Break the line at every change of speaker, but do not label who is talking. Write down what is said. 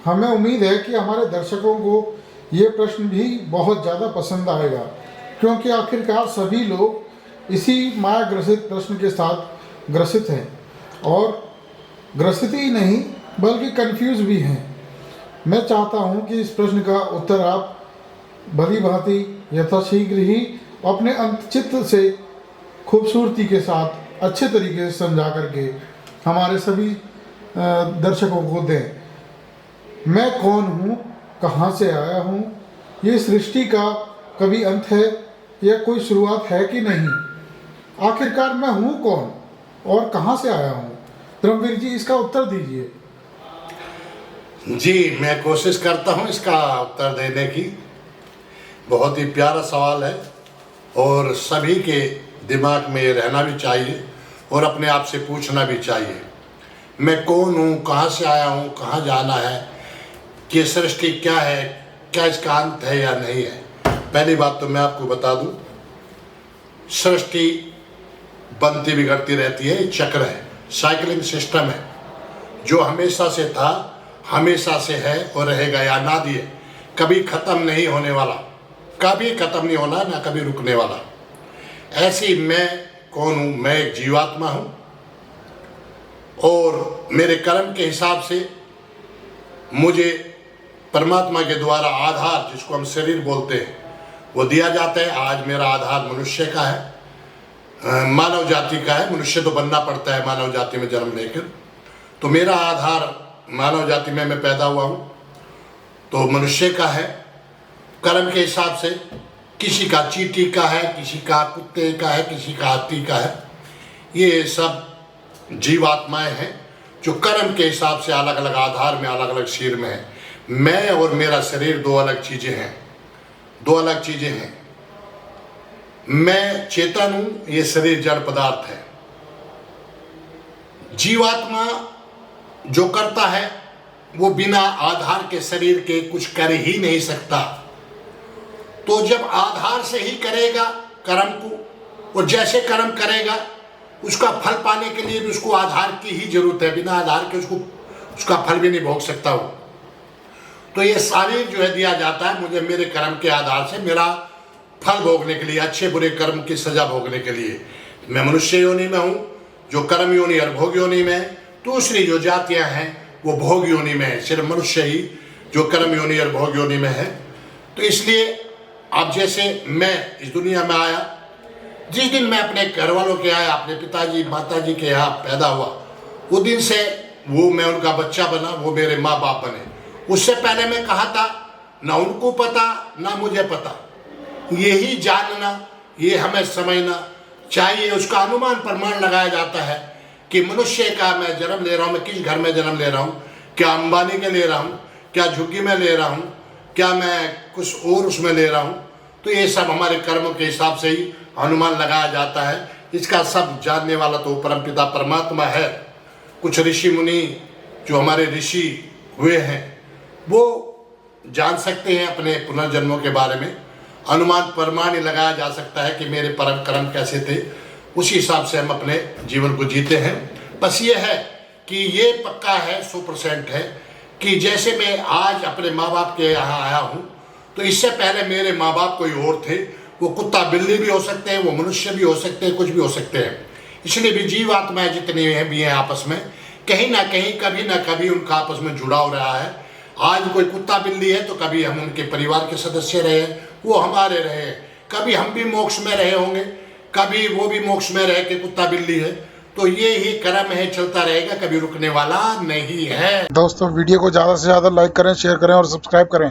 हमें उम्मीद है कि हमारे दर्शकों को ये प्रश्न भी बहुत ज़्यादा पसंद आएगा, क्योंकि आखिरकार सभी लोग इसी माया ग्रसित प्रश्न के साथ ग्रसित हैं और ग्रसित ही नहीं बल्कि कंफ्यूज भी हैं। मैं चाहता हूं कि इस प्रश्न का उत्तर आप भली भांति यथाशीघ्र ही अपने अंतचित्त से खूबसूरती के साथ अच्छे तरीके से समझा करके हमारे सभी दर्शकों को दें। मैं कौन हूँ, कहाँ से आया हूँ, ये सृष्टि का कभी अंत है या कोई शुरुआत है कि नहीं, आखिरकार मैं हूँ कौन और कहाँ से आया हूँ? धर्मवीर जी, इसका उत्तर दीजिए।
जी, मैं कोशिश करता हूँ इसका उत्तर देने की। बहुत ही प्यारा सवाल है और सभी के दिमाग में ये रहना भी चाहिए और अपने आप से पूछना भी चाहिए, मैं कौन हूँ, कहाँ से आया हूँ, कहाँ जाना है, कि सृष्टि क्या है, क्या इसका अंत है या नहीं है। पहली बात तो मैं आपको बता दूँ, सृष्टि बनती बिगड़ती रहती है, चक्र है, साइकिलिंग सिस्टम है, जो हमेशा से था, हमेशा से है और रहेगा या नादी है, कभी ख़त्म नहीं होने वाला, कभी ख़त्म नहीं होना, ना कभी रुकने वाला। ऐसी मैं कौन हूँ? मैं एक जीवात्मा हूँ और मेरे कर्म के हिसाब से मुझे परमात्मा के द्वारा आधार, जिसको हम शरीर बोलते हैं, वो दिया जाता है। आज मेरा आधार मनुष्य का है, मानव जाति का है। मनुष्य तो बनना पड़ता है मानव जाति में जन्म लेकर, तो मेरा आधार मानव जाति में मैं पैदा हुआ हूँ तो मनुष्य का है। कर्म के हिसाब से किसी का चींटी का है, किसी का कुत्ते का है, किसी का हाथी का है। ये सब जीवात्माएं हैं जो कर्म के हिसाब से अलग अलग आधार में, अलग अलग शरीर में है। मैं और मेरा शरीर दो अलग चीज़ें हैं, दो अलग चीज़ें हैं। मैं चेतन हूँ, ये शरीर जड़ पदार्थ है। जीवात्मा जो करता है वो बिना आधार के शरीर के कुछ कर ही नहीं सकता। तो जब आधार से ही करेगा कर्म को, और जैसे कर्म करेगा उसका फल पाने के लिए भी उसको आधार की ही जरूरत है। बिना आधार के उसका फल भी नहीं भोग सकता हो। तो ये शरीर जो है दिया जाता है मुझे मेरे कर्म के आधार से, मेरा फल भोगने के लिए, अच्छे बुरे कर्म की सजा भोगने के लिए। मैं मनुष्य योनि में हूँ जो कर्म योनि और भोग योनि में है। दूसरी जो जातियाँ हैं वो भोग योनि में है, सिर्फ मनुष्य ही जो कर्म योनि और भोग योनि में है। तो इसलिए अब जैसे मैं इस दुनिया में आया, जिस दिन मैं अपने घर वालों के आया, अपने पिताजी माताजी के यहाँ पैदा हुआ, वो दिन से वो मैं उनका बच्चा बना, वो मेरे माँ बाप बने। उससे पहले मैं कहा था, ना उनको पता ना मुझे पता। यही जानना, ये हमें समझना चाहिए। उसका अनुमान प्रमाण लगाया जाता है कि मनुष्य का मैं जन्म ले रहा हूँ, मैं किस घर में जन्म ले रहा हूँ, क्या अंबानी के ले रहा हूँ, क्या झुग्गी में ले रहा हूँ, क्या मैं कुछ और उसमें ले रहा हूँ। तो ये सब हमारे कर्मों के हिसाब से ही अनुमान लगाया जाता है। इसका सब जानने वाला तो परमपिता परमात्मा है। कुछ ऋषि मुनि जो हमारे ऋषि हुए हैं वो जान सकते हैं अपने पुनर्जन्मों के बारे में। अनुमान प्रमाण ही लगाया जा सकता है कि मेरे परम कर्म कैसे थे, उसी हिसाब से हम अपने जीवन को जीते हैं। बस ये है कि ये पक्का है, 100% है कि जैसे मैं आज अपने माँ बाप के यहाँ आया हूँ, तो इससे पहले मेरे माँ बाप कोई और थे। वो कुत्ता बिल्ली भी हो सकते हैं, वो मनुष्य भी हो सकते हैं, कुछ भी हो सकते हैं। इसलिए भी जीवात्माएं जितनी हैं भी हैं आपस में, कहीं ना कहीं कभी ना कभी उनका आपस में जुड़ाव रहा है। आज कोई कुत्ता बिल्ली है तो कभी हम उनके परिवार के सदस्य रहे, वो हमारे रहे। कभी हम भी मोक्ष में रहे होंगे, कभी वो भी मोक्ष में रहे कि कुत्ता बिल्ली है। तो ये ही कर्म है, चलता रहेगा, कभी रुकने वाला नहीं है।
दोस्तों, वीडियो को ज़्यादा से ज़्यादा लाइक करें, शेयर करें और सब्सक्राइब करें।